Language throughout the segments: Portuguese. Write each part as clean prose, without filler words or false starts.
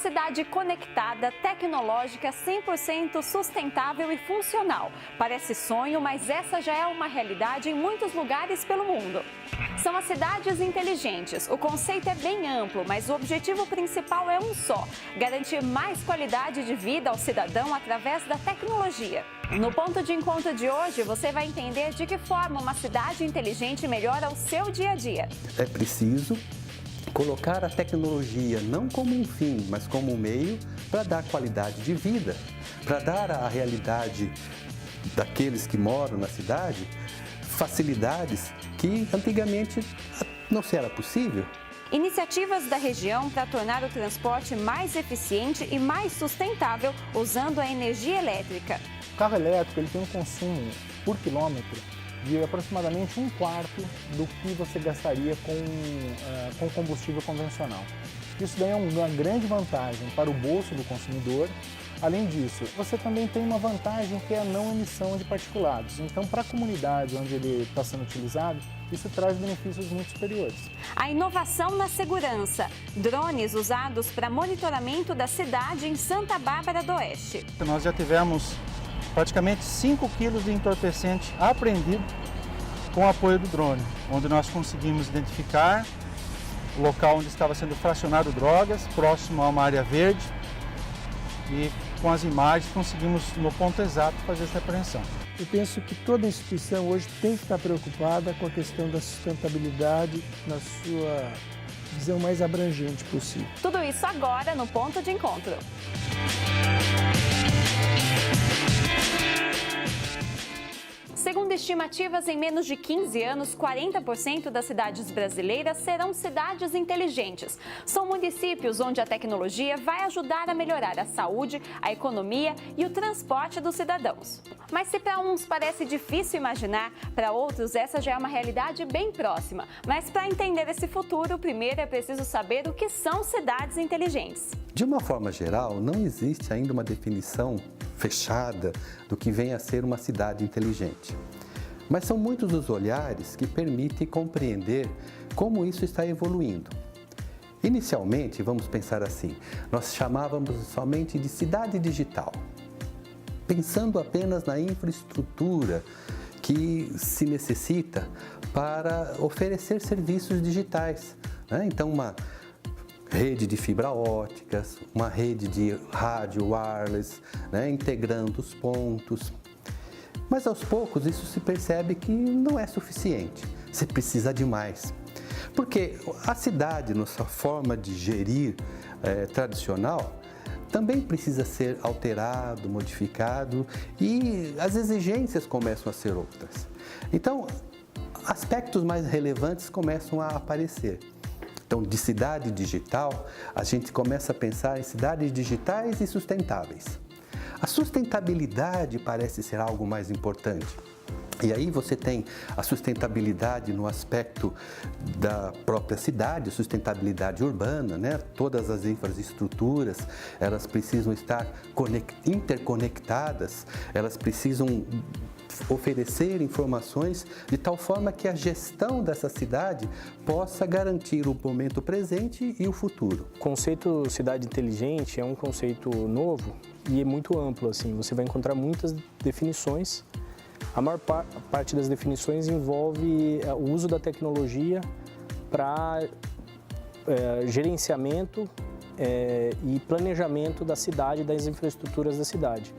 Cidade conectada, tecnológica, 100% sustentável e funcional. Parece sonho, mas essa já é uma realidade em muitos lugares pelo mundo. São as cidades inteligentes. O conceito é bem amplo, mas o objetivo principal é um só: garantir mais qualidade de vida ao cidadão através da tecnologia. No ponto de encontro de hoje, você vai entender de que forma uma cidade inteligente melhora o seu dia a dia. É preciso colocar a tecnologia não como um fim, mas como um meio para dar qualidade de vida, para dar à realidade daqueles que moram na cidade facilidades que antigamente não se era possível. Iniciativas da região para tornar o transporte mais eficiente e mais sustentável usando a energia elétrica. O carro elétrico ele tem um consumo por quilômetro de aproximadamente 1/4 do que você gastaria com combustível convencional. Isso daí é uma grande vantagem para o bolso do consumidor. Além disso, você também tem uma vantagem que é a não emissão de particulados. Então, para a comunidade onde ele está sendo utilizado, isso traz benefícios muito superiores. A inovação na segurança. Drones usados para monitoramento da cidade em Santa Bárbara do Oeste. Nós já tivemos praticamente 5 quilos de entorpecente apreendido com o apoio do drone, onde nós conseguimos identificar o local onde estava sendo fracionado drogas, próximo a uma área verde, e com as imagens conseguimos no ponto exato fazer essa apreensão. Eu penso que toda instituição hoje tem que estar preocupada com a questão da sustentabilidade na sua visão mais abrangente possível. Tudo isso agora no Ponto de Encontro. Segundo estimativas, em menos de 15 anos, 40% das cidades brasileiras serão cidades inteligentes. São municípios onde a tecnologia vai ajudar a melhorar a saúde, a economia e o transporte dos cidadãos. Mas se para uns parece difícil imaginar, para outros essa já é uma realidade bem próxima. Mas para entender esse futuro, primeiro é preciso saber o que são cidades inteligentes. De uma forma geral, não existe ainda uma definição fechada do que vem a ser uma cidade inteligente. Mas são muitos os olhares que permitem compreender como isso está evoluindo. Inicialmente, vamos pensar assim, nós chamávamos somente de cidade digital, pensando apenas na infraestrutura que se necessita para oferecer serviços digitais, né? Então, uma rede de fibra óticas, uma rede de rádio wireless, né, integrando os pontos. Mas aos poucos isso se percebe que não é suficiente, se precisa de mais. Porque a cidade, na sua forma de gerir tradicional, também precisa ser alterado, modificado e as exigências começam a ser outras. Então, aspectos mais relevantes começam a aparecer. Então, de cidade digital, a gente começa a pensar em cidades digitais e sustentáveis. A sustentabilidade parece ser algo mais importante. E aí você tem a sustentabilidade no aspecto da própria cidade, sustentabilidade urbana, né? Todas as infraestruturas, elas precisam estar interconectadas, elas precisam oferecer informações de tal forma que a gestão dessa cidade possa garantir o momento presente e o futuro. O conceito cidade inteligente é um conceito novo e é muito amplo, assim. Você vai encontrar muitas definições. A maior parte das definições envolve o uso da tecnologia para gerenciamento e planejamento da cidade, das infraestruturas da cidade.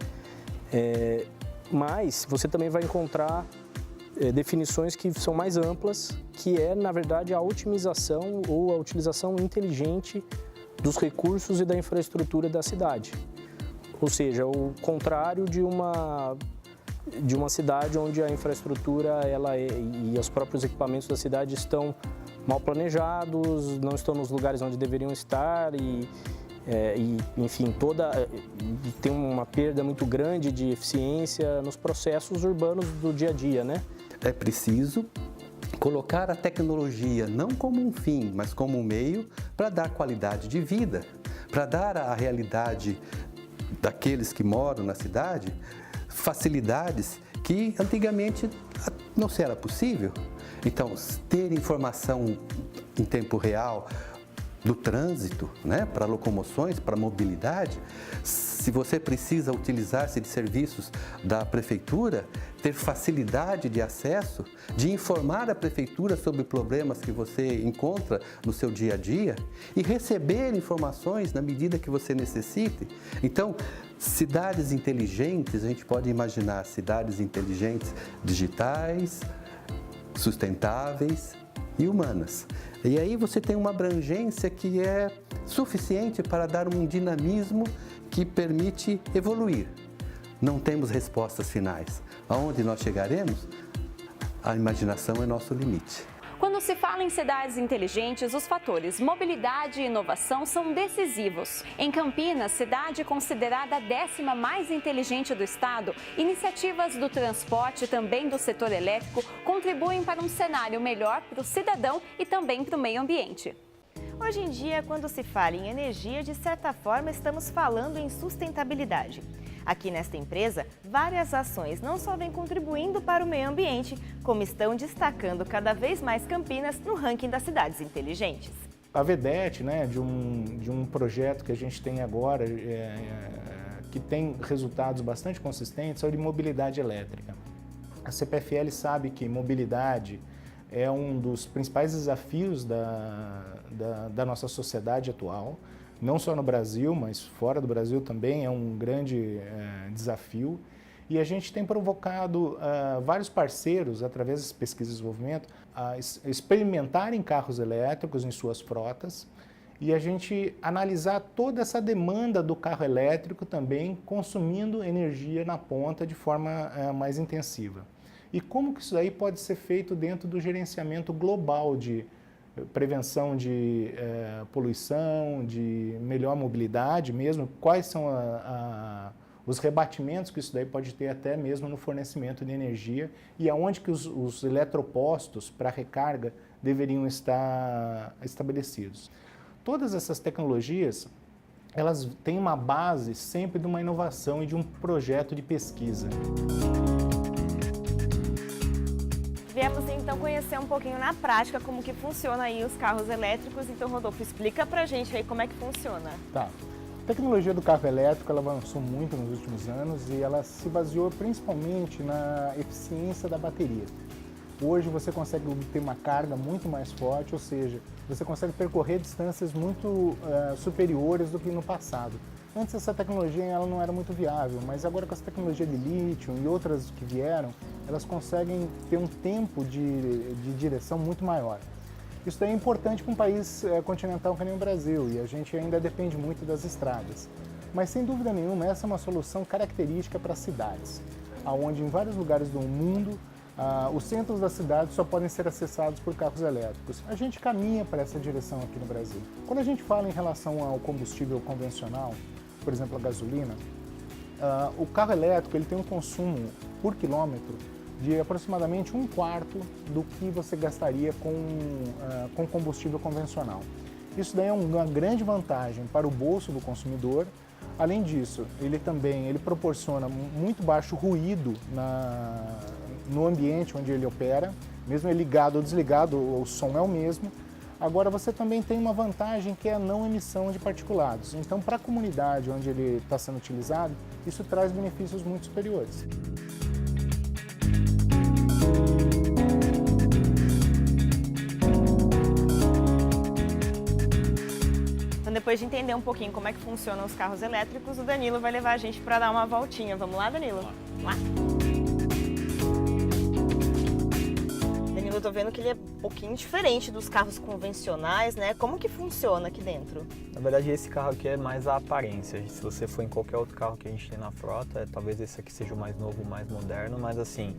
Mas você também vai encontrar definições que são mais amplas, que é, na verdade, a otimização ou a utilização inteligente dos recursos e da infraestrutura da cidade. Ou seja, o contrário de uma cidade onde a infraestrutura e os próprios equipamentos da cidade estão mal planejados, não estão nos lugares onde deveriam estar enfim, tem uma perda muito grande de eficiência nos processos urbanos do dia a dia, né? É preciso colocar a tecnologia não como um fim, mas como um meio para dar qualidade de vida, para dar à realidade daqueles que moram na cidade facilidades que antigamente não era possível. Então, ter informação em tempo real, do trânsito, né, para locomoções, para mobilidade, se você precisa utilizar-se de serviços da prefeitura, ter facilidade de acesso, de informar a prefeitura sobre problemas que você encontra no seu dia a dia e receber informações na medida que você necessite. Então, cidades inteligentes, a gente pode imaginar cidades inteligentes digitais, sustentáveis e humanas. E aí você tem uma abrangência que é suficiente para dar um dinamismo que permite evoluir. Não temos respostas finais. Aonde nós chegaremos, a imaginação é nosso limite. Quando se fala em cidades inteligentes, os fatores mobilidade e inovação são decisivos. Em Campinas, cidade considerada a 10ª mais inteligente do estado, iniciativas do transporte e também do setor elétrico contribuem para um cenário melhor para o cidadão e também para o meio ambiente. Hoje em dia, quando se fala em energia, de certa forma estamos falando em sustentabilidade. Aqui nesta empresa, várias ações não só vêm contribuindo para o meio ambiente, como estão destacando cada vez mais Campinas no ranking das cidades inteligentes. A Vedete, né, de um projeto que a gente tem agora, que tem resultados bastante consistentes, é o de mobilidade elétrica. A CPFL sabe que mobilidade é um dos principais desafios da nossa sociedade atual. Não só no Brasil, mas fora do Brasil também é um grande desafio. E a gente tem provocado vários parceiros, através das pesquisas e desenvolvimento, a experimentarem carros elétricos em suas frotas e a gente analisar toda essa demanda do carro elétrico também consumindo energia na ponta de forma mais intensiva. E como que isso aí pode ser feito dentro do gerenciamento global de prevenção de poluição, de melhor mobilidade mesmo, quais são os rebatimentos que isso daí pode ter até mesmo no fornecimento de energia e aonde que os eletropostos para recarga deveriam estar estabelecidos. Todas essas tecnologias, elas têm uma base sempre de uma inovação e de um projeto de pesquisa. Viemos então conhecer um pouquinho na prática como que funciona aí os carros elétricos. Então, Rodolfo, explica pra gente aí como é que funciona. Tá. A tecnologia do carro elétrico ela avançou muito nos últimos anos e ela se baseou principalmente na eficiência da bateria. Hoje você consegue obter uma carga muito mais forte, ou seja, você consegue percorrer distâncias muito superiores do que no passado. Antes essa tecnologia ela não era muito viável, mas agora com essa tecnologia de lítio e outras que vieram, elas conseguem ter um tempo de direção muito maior. Isso daí é importante para um país continental que nem o Brasil e a gente ainda depende muito das estradas. Mas sem dúvida nenhuma essa é uma solução característica para cidades, onde em vários lugares do mundo os centros da cidade só podem ser acessados por carros elétricos. A gente caminha para essa direção aqui no Brasil. Quando a gente fala em relação ao combustível convencional, por exemplo, a gasolina, o carro elétrico ele tem um consumo por quilômetro de aproximadamente 1/4 do que você gastaria com combustível convencional. Isso daí é uma grande vantagem para o bolso do consumidor. Além disso, ele proporciona muito baixo ruído no ambiente onde ele opera, mesmo ele ligado ou desligado, o som é o mesmo. Agora você também tem uma vantagem que é a não emissão de particulados. Então, para a comunidade onde ele está sendo utilizado, isso traz benefícios muito superiores. Então, depois de entender um pouquinho como é que funcionam os carros elétricos, o Danilo vai levar a gente para dar uma voltinha. Vamos lá, Danilo? Vamos lá. Eu tô vendo que ele é um pouquinho diferente dos carros convencionais, né? Como que funciona aqui dentro? Na verdade, esse carro aqui é mais a aparência. Se você for em qualquer outro carro que a gente tem na frota, talvez esse aqui seja o mais novo, o mais moderno, mas assim,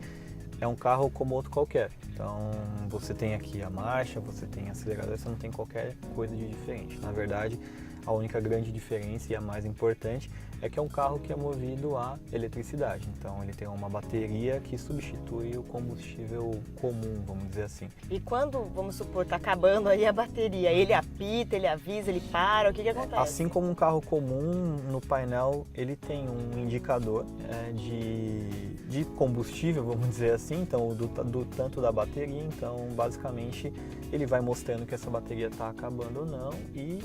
é um carro como outro qualquer. Então, você tem aqui a marcha, você tem a acelerador, você não tem qualquer coisa de diferente. Na verdade, a única grande diferença e a mais importante é que é um carro que é movido a eletricidade. Então ele tem uma bateria que substitui o combustível comum, vamos dizer assim. E quando, vamos supor, está acabando aí a bateria, ele apita, ele avisa, ele para, o que acontece? Assim como um carro comum, no painel ele tem um indicador de de combustível, vamos dizer assim, então tanto da bateria, então basicamente ele vai mostrando que essa bateria está acabando ou não e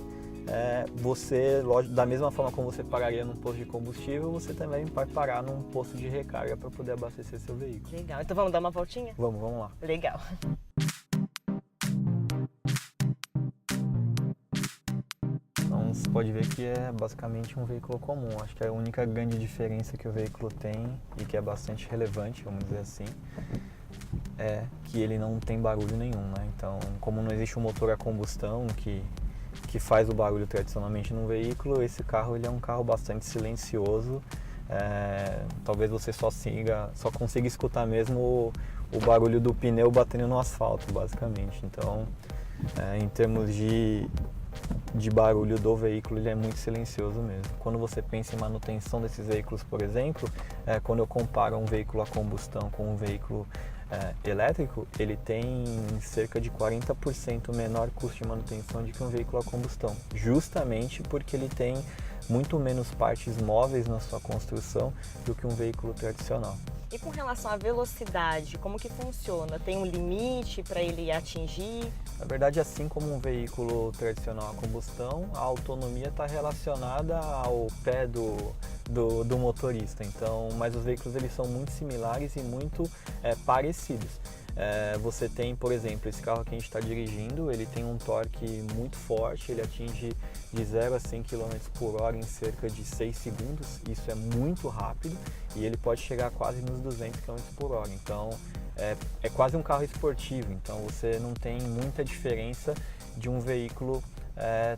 você, da mesma forma como você pararia num posto de combustível, você também vai parar num posto de recarga para poder abastecer seu veículo. Legal, então vamos dar uma voltinha? Vamos lá. Legal. Então você pode ver que é basicamente um veículo comum. Acho que a única grande diferença que o veículo tem e que é bastante relevante, vamos dizer assim, é que ele não tem barulho nenhum, né? Então, como não existe um motor a combustão que faz o barulho tradicionalmente num veículo, esse carro ele é um carro bastante silencioso. Talvez você só consiga escutar mesmo o barulho do pneu batendo no asfalto, basicamente. Então, em termos de barulho do veículo, ele é muito silencioso mesmo. Quando você pensa em manutenção desses veículos, por exemplo, quando eu comparo um veículo a combustão com um veículo elétrico, ele tem cerca de 40% menor custo de manutenção do que um veículo a combustão, justamente porque ele tem muito menos partes móveis na sua construção do que um veículo tradicional. E com relação à velocidade, como que funciona? Tem um limite para ele atingir? Na verdade, assim como um veículo tradicional a combustão, a autonomia está relacionada ao pé do motorista. Então, mas os veículos eles são muito similares e muito parecidos. Você tem, por exemplo, esse carro que a gente está dirigindo, ele tem um torque muito forte, ele atinge de 0 a 100 km por hora em cerca de 6 segundos, isso é muito rápido e ele pode chegar quase nos 200 km por hora, então é quase um carro esportivo, então você não tem muita diferença de um veículo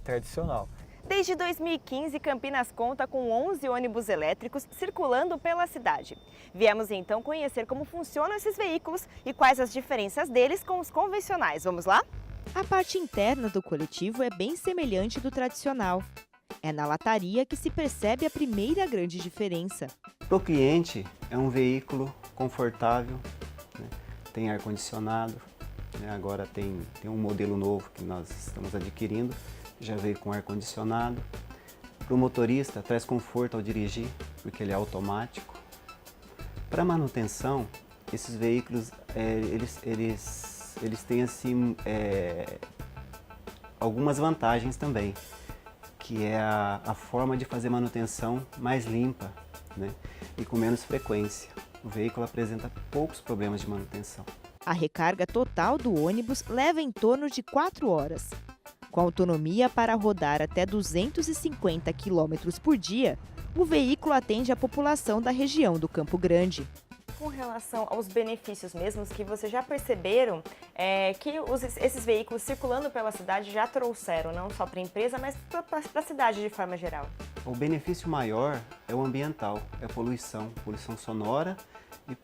tradicional. Desde 2015, Campinas conta com 11 ônibus elétricos circulando pela cidade. Viemos então conhecer como funcionam esses veículos e quais as diferenças deles com os convencionais. Vamos lá? A parte interna do coletivo é bem semelhante do tradicional. É na lataria que se percebe a primeira grande diferença. Para o cliente, é um veículo confortável, né? Tem ar-condicionado, né? Agora tem um modelo novo que nós estamos adquirindo, já veio com ar-condicionado. Para o motorista, traz conforto ao dirigir, porque ele é automático. Para manutenção, esses veículos, eles têm assim, algumas vantagens também, que é a forma de fazer manutenção mais limpa, né? E com menos frequência. O veículo apresenta poucos problemas de manutenção. A recarga total do ônibus leva em torno de 4 horas. Com autonomia para rodar até 250 km por dia, o veículo atende a população da região do Campo Grande. Com relação aos benefícios mesmos, que vocês já perceberam que esses veículos circulando pela cidade já trouxeram, não só para a empresa, mas para a cidade de forma geral? O benefício maior é o ambiental, é a poluição sonora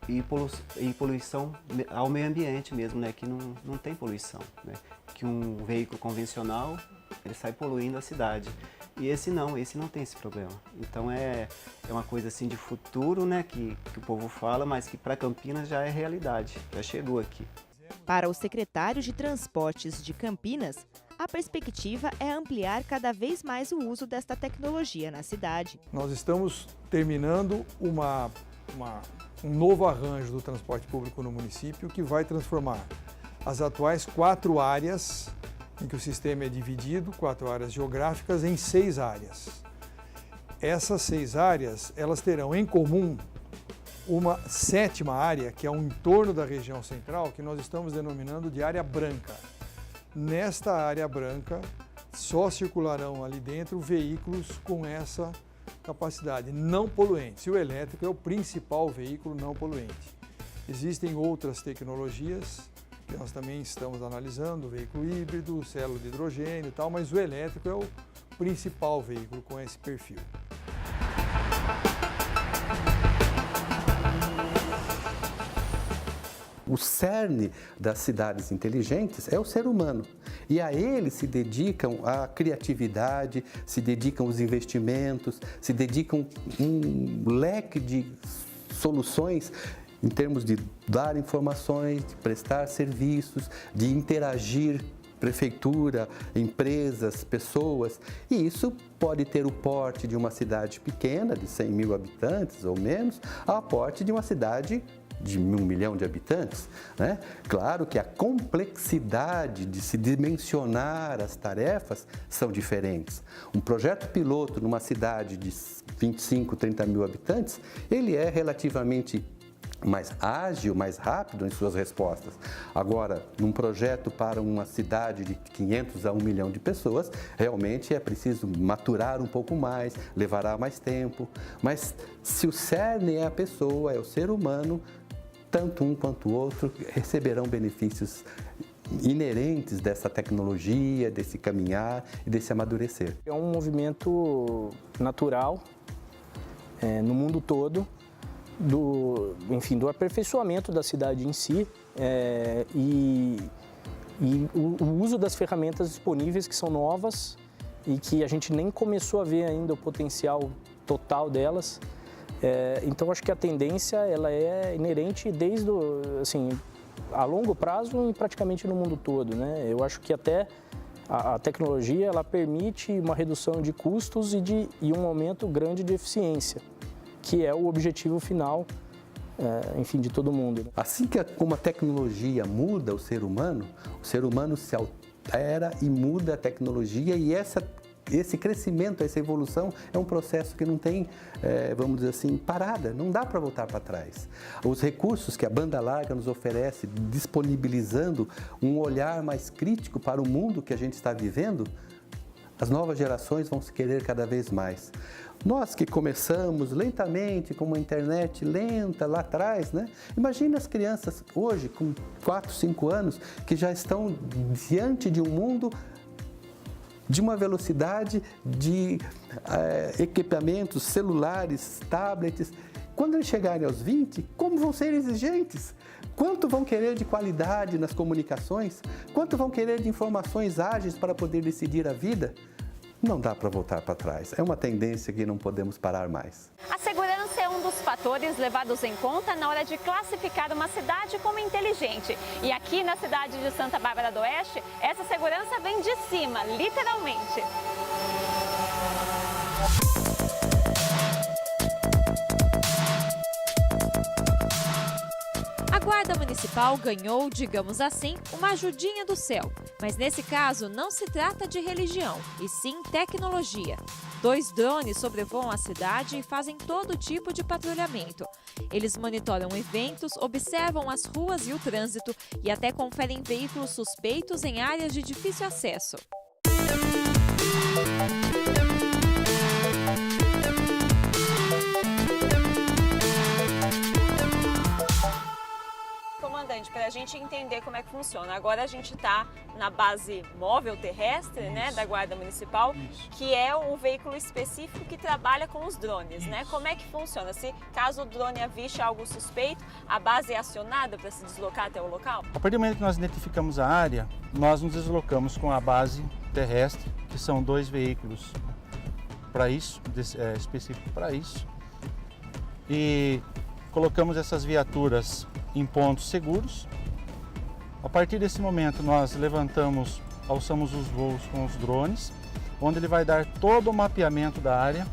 e poluição ao meio ambiente mesmo, né? Que não tem poluição, né? Que um veículo convencional, ele sai poluindo a cidade. E esse não tem esse problema. Então é uma coisa assim de futuro, né? Que o povo fala, mas que para Campinas já é realidade, já chegou aqui. Para o secretário de Transportes de Campinas, a perspectiva é ampliar cada vez mais o uso desta tecnologia na cidade. Nós estamos terminando um novo arranjo do transporte público no município que vai transformar as atuais 4 áreas em que o sistema é dividido, 4 áreas geográficas, em 6 áreas. Essas 6 áreas, elas terão em comum uma 7ª área, que é o entorno da região central, que nós estamos denominando de área branca. Nesta área branca, só circularão ali dentro veículos com essa capacidade não poluentes. E o elétrico é o principal veículo não poluente. Existem outras tecnologias que nós também estamos analisando, veículo híbrido, célula de hidrogênio e tal, mas o elétrico é o principal veículo com esse perfil. O cerne das cidades inteligentes é o ser humano. E a ele se dedicam a criatividade, se dedicam os investimentos, se dedicam um leque de soluções em termos de dar informações, de prestar serviços, de interagir prefeitura, empresas, pessoas, e isso pode ter o porte de uma cidade pequena, de 100 mil habitantes ou menos, ao porte de uma cidade de 1 milhão de habitantes, né? Claro que a complexidade de se dimensionar as tarefas são diferentes. Um projeto piloto numa cidade de 25, 30 mil habitantes, ele é relativamente mais ágil, mais rápido em suas respostas. Agora, num projeto para uma cidade de 500 a 1 milhão de pessoas, realmente é preciso maturar um pouco mais, levará mais tempo. Mas se o cerne é a pessoa, é o ser humano, tanto um quanto o outro receberão benefícios inerentes dessa tecnologia, desse caminhar e desse amadurecer. É um movimento natural no mundo todo, do aperfeiçoamento da cidade em si e o uso das ferramentas disponíveis que são novas e que a gente nem começou a ver ainda o potencial total delas. Então acho que a tendência ela é inerente desde a longo prazo e praticamente no mundo todo, né? Eu acho que até a tecnologia ela permite uma redução de custos e um aumento grande de eficiência, que é o objetivo final, de todo mundo. Assim como a tecnologia muda o ser humano se altera e muda a tecnologia, e esse crescimento, essa evolução é um processo que não tem, vamos dizer assim, parada, não dá para voltar para trás. Os recursos que a banda larga nos oferece, disponibilizando um olhar mais crítico para o mundo que a gente está vivendo, as novas gerações vão se querer cada vez mais. Nós que começamos lentamente, com uma internet lenta lá atrás, né? Imagina as crianças hoje, com 4, 5 anos, que já estão diante de um mundo de uma velocidade de equipamentos celulares, tablets. Quando eles chegarem aos 20, como vão ser exigentes? Quanto vão querer de qualidade nas comunicações? Quanto vão querer de informações ágeis para poder decidir a vida? Não dá para voltar para trás. É uma tendência que não podemos parar mais. A segurança é um dos fatores levados em conta na hora de classificar uma cidade como inteligente. E aqui na cidade de Santa Bárbara do Oeste, essa segurança vem de cima, literalmente. A Guarda Municipal ganhou, digamos assim, uma ajudinha do céu. Mas nesse caso não se trata de religião, e sim tecnologia. 2 drones sobrevoam a cidade e fazem todo tipo de patrulhamento. Eles monitoram eventos, observam as ruas e o trânsito e até conferem veículos suspeitos em áreas de difícil acesso. Comandante, para a gente entender como é que funciona, agora a gente está na base móvel terrestre, né, da Guarda Municipal, que é um veículo específico que trabalha com os drones, né? Como é que funciona? Se caso o drone aviste algo suspeito, a base é acionada para se deslocar até o local? A partir do momento que nós identificamos a área, nós nos deslocamos com a base terrestre, que são 2 veículos para isso, específico para isso, e colocamos essas viaturas em pontos seguros. A partir desse momento nós alçamos os voos com os drones, onde ele vai dar todo o mapeamento da área.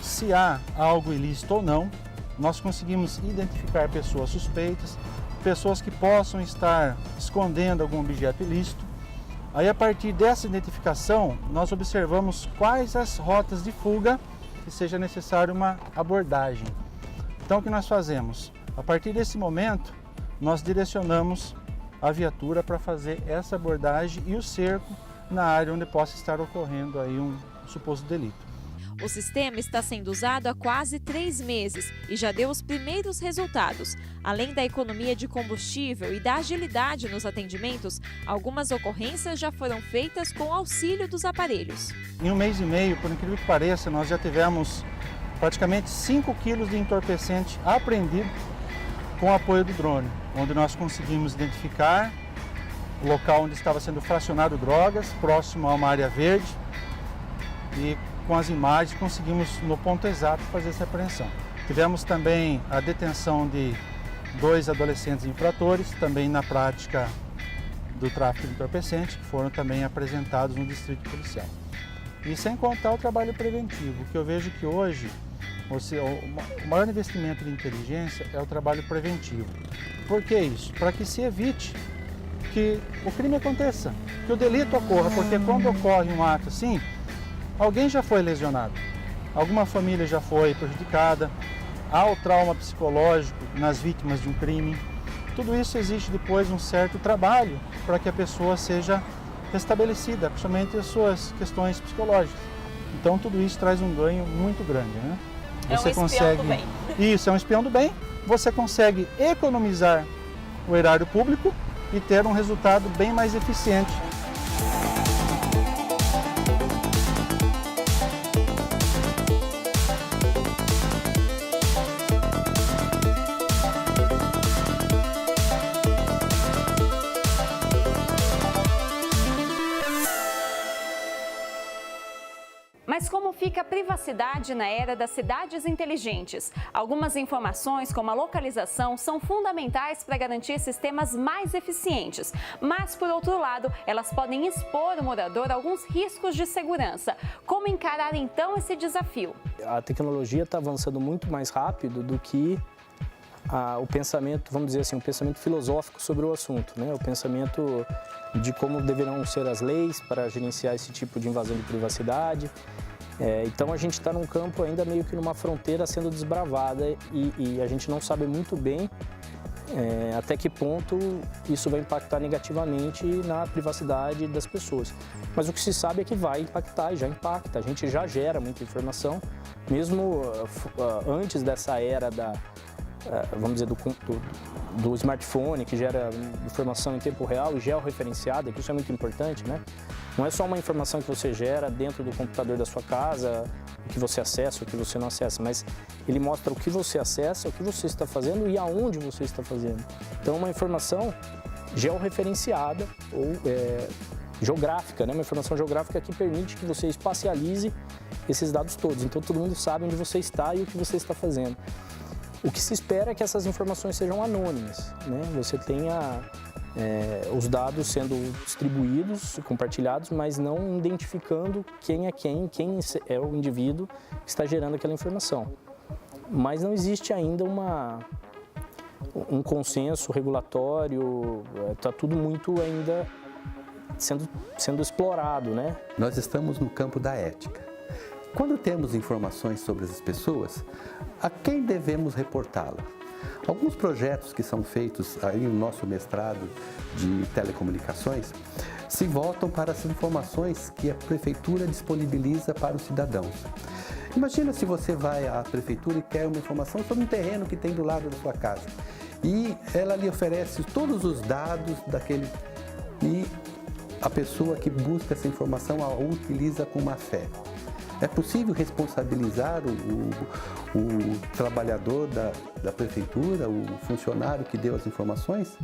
Se há algo ilícito ou não, nós conseguimos identificar pessoas suspeitas, pessoas que possam estar escondendo algum objeto ilícito. Aí a partir dessa identificação nós observamos quais as rotas de fuga que seja necessário uma abordagem. Então o que nós fazemos? A partir desse momento, nós direcionamos a viatura para fazer essa abordagem e o cerco na área onde possa estar ocorrendo aí um suposto delito. O sistema está sendo usado há quase 3 meses e já deu os primeiros resultados. Além da economia de combustível e da agilidade nos atendimentos, algumas ocorrências já foram feitas com o auxílio dos aparelhos. Em 1 mês e meio, por incrível que pareça, nós já tivemos praticamente 5 quilos de entorpecente apreendido com o apoio do drone, onde nós conseguimos identificar o local onde estava sendo fracionado drogas, próximo a uma área verde, e com as imagens conseguimos no ponto exato fazer essa apreensão. Tivemos também a detenção de 2 adolescentes infratores, também na prática do tráfico de entorpecente, que foram também apresentados no distrito policial. E sem contar o trabalho preventivo, que eu vejo que hoje o maior investimento de inteligência é o trabalho preventivo. Por que isso? Para que se evite que o crime aconteça, que o delito ocorra, porque quando ocorre um ato assim, alguém já foi lesionado, alguma família já foi prejudicada, há o trauma psicológico nas vítimas de um crime. Tudo isso exige depois um certo trabalho para que a pessoa seja restabelecida, principalmente as suas questões psicológicas. Então tudo isso traz um ganho muito grande, né? Você consegue... do bem. Isso, é um espião do bem. Você consegue economizar o erário público e ter um resultado bem mais eficiente. Mas como fica a privacidade na era das cidades inteligentes? Algumas informações, como a localização, são fundamentais para garantir sistemas mais eficientes. Mas, por outro lado, elas podem expor o morador a alguns riscos de segurança. Como encarar, então, esse desafio? A tecnologia está avançando muito mais rápido do que o pensamento, vamos dizer assim, um pensamento filosófico sobre o assunto, né? O pensamento de como deverão ser as leis para gerenciar esse tipo de invasão de privacidade. Então a gente está num campo ainda meio que numa fronteira sendo desbravada e a gente não sabe muito bem até que ponto isso vai impactar negativamente na privacidade das pessoas. Mas o que se sabe é que vai impactar e já impacta. A gente já gera muita informação, mesmo antes dessa era vamos dizer, do smartphone, que gera informação em tempo real e georreferenciada, que isso é muito importante, né? Não é só uma informação que você gera dentro do computador da sua casa, o que você acessa, o que você não acessa, mas ele mostra o que você acessa, o que você está fazendo e aonde você está fazendo. Então, uma informação georreferenciada ou geográfica, né? Uma informação geográfica que permite que você espacialize esses dados todos. Então, todo mundo sabe onde você está e o que você está fazendo. O que se espera é que essas informações sejam anônimas, né? Você tenha os dados sendo distribuídos, compartilhados, mas não identificando quem é o indivíduo que está gerando aquela informação. Mas não existe ainda um consenso regulatório, está tudo muito ainda sendo explorado, né? Nós estamos no campo da ética. Quando temos informações sobre as pessoas, a quem devemos reportá-la? Alguns projetos que são feitos aí no nosso mestrado de telecomunicações se voltam para as informações que a prefeitura disponibiliza para os cidadãos. Imagina se você vai à prefeitura e quer uma informação sobre um terreno que tem do lado da sua casa e ela lhe oferece todos os dados daquele e a pessoa que busca essa informação a utiliza com má fé. É possível responsabilizar o trabalhador da prefeitura, o funcionário que deu as informações?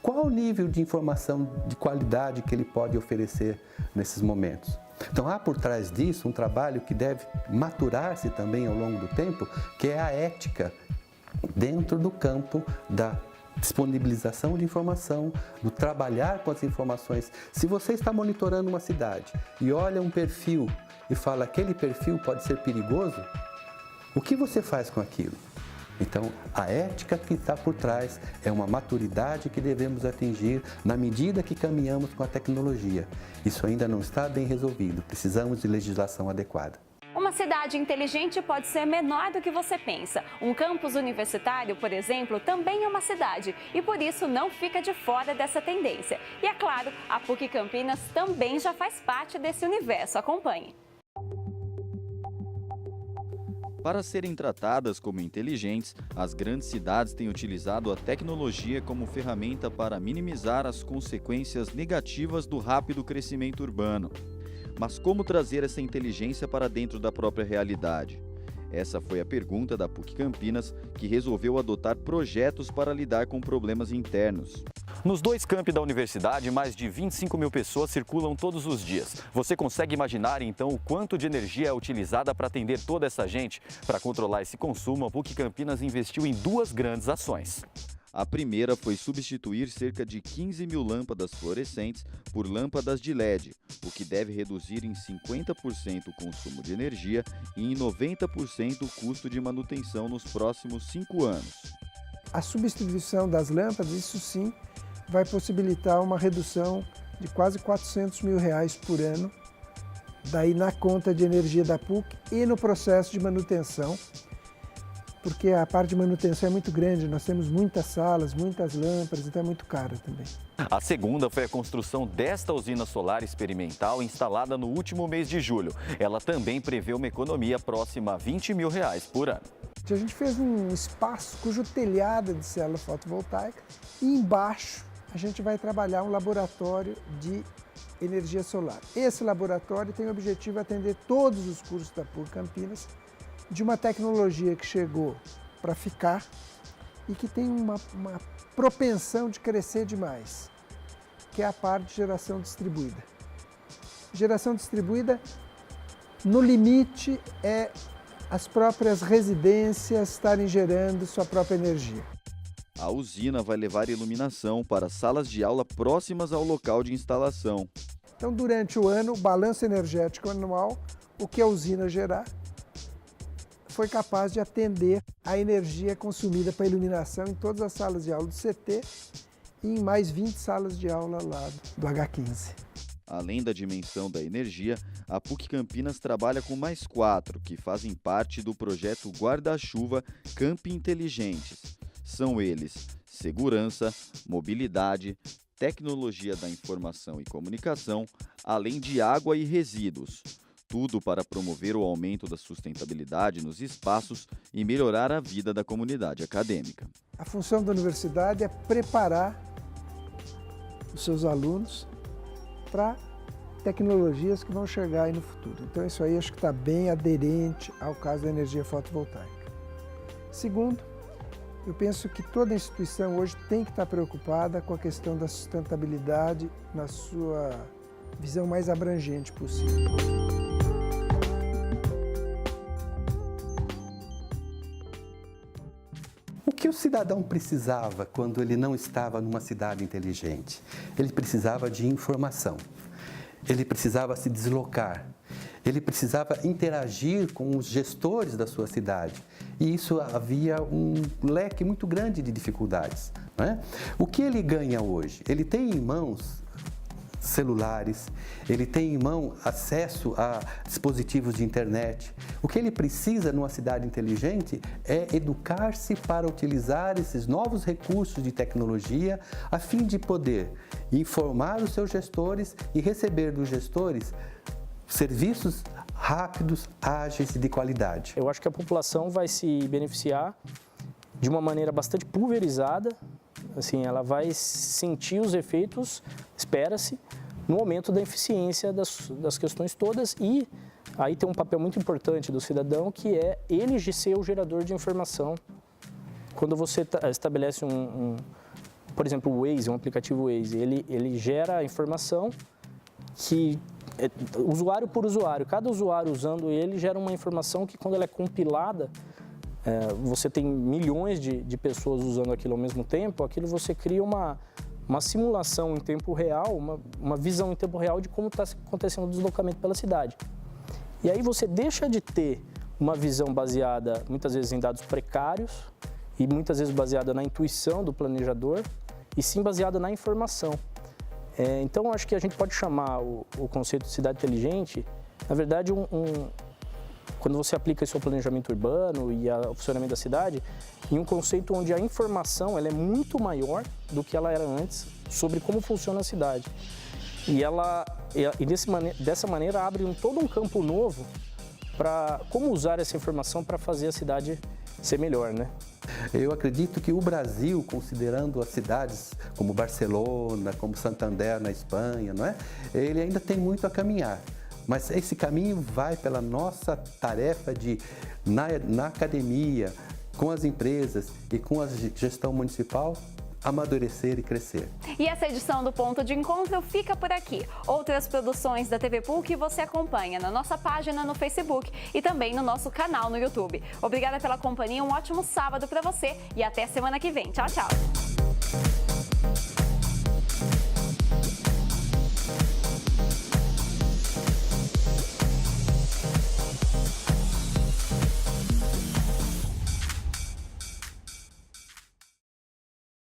Qual o nível de informação de qualidade que ele pode oferecer nesses momentos? Então, há por trás disso um trabalho que deve maturar-se também ao longo do tempo, que é a ética dentro do campo da disponibilização de informação, do trabalhar com as informações. Se você está monitorando uma cidade e olha um perfil e fala aquele perfil pode ser perigoso, o que você faz com aquilo? Então, a ética que está por trás é uma maturidade que devemos atingir na medida que caminhamos com a tecnologia. Isso ainda não está bem resolvido, precisamos de legislação adequada. Uma cidade inteligente pode ser menor do que você pensa. Um campus universitário, por exemplo, também é uma cidade e por isso não fica de fora dessa tendência. E é claro, a PUC Campinas também já faz parte desse universo. Acompanhe. Para serem tratadas como inteligentes, as grandes cidades têm utilizado a tecnologia como ferramenta para minimizar as consequências negativas do rápido crescimento urbano. Mas como trazer essa inteligência para dentro da própria realidade? Essa foi a pergunta da PUC Campinas, que resolveu adotar projetos para lidar com problemas internos. Nos dois campi da universidade, mais de 25 mil pessoas circulam todos os dias. Você consegue imaginar, então, o quanto de energia é utilizada para atender toda essa gente? Para controlar esse consumo, a PUC Campinas investiu em duas grandes ações. A primeira foi substituir cerca de 15 mil lâmpadas fluorescentes por lâmpadas de LED, o que deve reduzir em 50% o consumo de energia e em 90% o custo de manutenção nos próximos 5 anos. A substituição das lâmpadas, isso sim, vai possibilitar uma redução de quase R$400 mil por ano, daí na conta de energia da PUC e no processo de manutenção, porque a parte de manutenção é muito grande, nós temos muitas salas, muitas lâmpadas, então é muito caro também. A segunda foi a construção desta usina solar experimental instalada no último mês de julho. Ela também prevê uma economia próxima a R$20 mil por ano. A gente fez um espaço cujo telhado é de célula fotovoltaica e embaixo a gente vai trabalhar um laboratório de energia solar. Esse laboratório tem o objetivo de atender todos os cursos da PUC Campinas de uma tecnologia que chegou para ficar e que tem uma propensão de crescer demais, que é a parte de geração distribuída. Geração distribuída, no limite, é as próprias residências estarem gerando sua própria energia. A usina vai levar iluminação para salas de aula próximas ao local de instalação. Então, durante o ano, o balanço energético anual, o que a usina gerar, foi capaz de atender a energia consumida para iluminação em todas as salas de aula do CT e em mais 20 salas de aula lá do H15. Além da dimensão da energia, a PUC Campinas trabalha com mais 4 que fazem parte do projeto Guarda-Chuva Campi Inteligentes. São eles: segurança, mobilidade, tecnologia da informação e comunicação, além de água e resíduos. Tudo para promover o aumento da sustentabilidade nos espaços e melhorar a vida da comunidade acadêmica. A função da universidade é preparar os seus alunos para tecnologias que vão chegar aí no futuro. Então isso aí acho que está bem aderente ao caso da energia fotovoltaica. Segundo, eu penso que toda instituição hoje tem que estar preocupada com a questão da sustentabilidade na sua visão mais abrangente possível. O que o cidadão precisava quando ele não estava numa cidade inteligente? Ele precisava de informação, ele precisava se deslocar, ele precisava interagir com os gestores da sua cidade. E isso havia um leque muito grande de dificuldades, não é? O que ele ganha hoje? Ele tem em mãos celulares, ele tem em mão acesso a dispositivos de internet. O que ele precisa numa cidade inteligente é educar-se para utilizar esses novos recursos de tecnologia a fim de poder informar os seus gestores e receber dos gestores serviços rápidos, ágeis e de qualidade. Eu acho que a população vai se beneficiar de uma maneira bastante pulverizada. Assim, ela vai sentir os efeitos, espera-se, no aumento da eficiência das questões todas, e aí tem um papel muito importante do cidadão, que é ele de ser o gerador de informação. Quando você estabelece por exemplo, o Waze, um aplicativo Waze, ele gera a informação que, usuário por usuário, cada usuário usando ele gera uma informação que, quando ela é compilada, você tem milhões de pessoas usando aquilo ao mesmo tempo, aquilo você cria uma simulação em tempo real, uma visão em tempo real de como está acontecendo o deslocamento pela cidade. E aí você deixa de ter uma visão baseada, muitas vezes, em dados precários e muitas vezes baseada na intuição do planejador, e sim baseada na informação. Então, acho que a gente pode chamar o conceito de cidade inteligente, na verdade, quando você aplica isso ao planejamento urbano e ao funcionamento da cidade, em um conceito onde a informação ela é muito maior do que ela era antes sobre como funciona a cidade. Dessa maneira abre todo um campo novo para como usar essa informação para fazer a cidade ser melhor, né? Eu acredito que o Brasil, considerando as cidades como Barcelona, como Santander na Espanha, não é? Ele ainda tem muito a caminhar. Mas esse caminho vai pela nossa tarefa de, na academia, com as empresas e com a gestão municipal, amadurecer e crescer. E essa edição do Ponto de Encontro fica por aqui. Outras produções da TV PUC você acompanha na nossa página no Facebook e também no nosso canal no YouTube. Obrigada pela companhia, um ótimo sábado para você e até semana que vem. Tchau, tchau!